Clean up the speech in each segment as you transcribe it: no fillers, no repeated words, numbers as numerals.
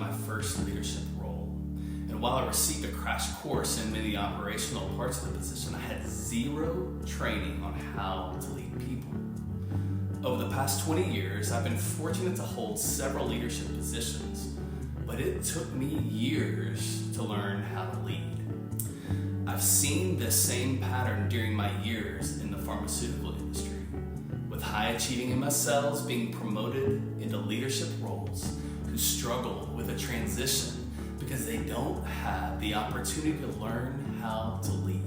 my first leadership role. And while I received a crash course in many operational parts of the position, I had zero training on how to lead people. Over the past 20 years, I've been fortunate to hold several leadership positions, but it took me years to learn how to lead. I've seen this same pattern during my years in the pharmaceutical industry, with high-achieving MSLs being promoted into leadership roles who struggle with a transition because they don't have the opportunity to learn how to lead.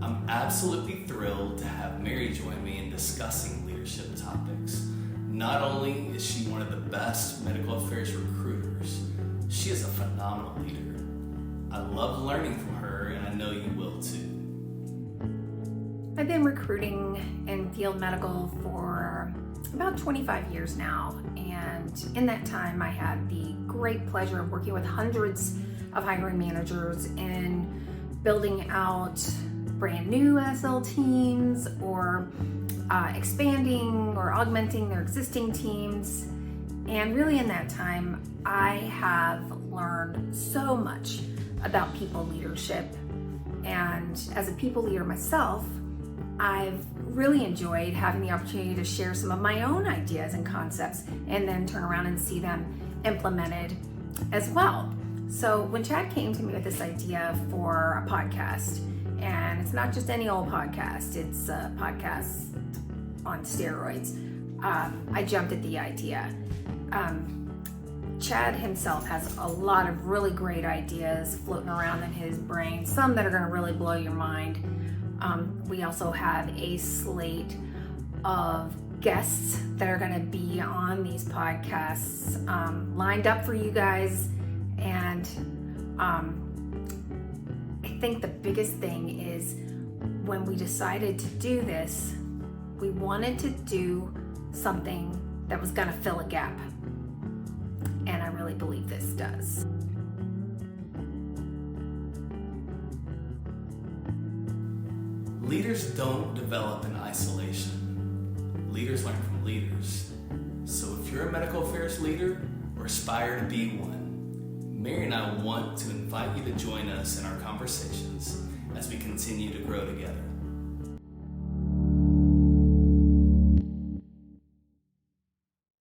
I'm absolutely thrilled to have Mary join me in discussing leadership topics. Not only is she one of the best medical affairs recruiters, she is a phenomenal leader. I love learning from her, and I know you will too. I've been recruiting in field medical for about 25 years now, and in that time I had the great pleasure of working with hundreds of hiring managers in building out brand new SL teams or expanding or augmenting their existing teams. And really in that time, I have learned so much about people leadership. And as a people leader myself, I've really enjoyed having the opportunity to share some of my own ideas and concepts and then turn around and see them implemented as well. So when Chad came to me with this idea for a podcast, and it's not just any old podcast, it's a podcast on steroids, I jumped at the idea. Chad himself has a lot of really great ideas floating around in his brain, some that are going to really blow your mind. We also have a slate of guests that are going to be on these podcasts lined up for you guys. And I think the biggest thing is when we decided to do this, we wanted to do something that was going to fill a gap. And I really believe this does. Leaders don't develop in isolation. Leaders learn from leaders. So if you're a medical affairs leader or aspire to be one, Mary and I want to invite you to join us in our conversations as we continue to grow together.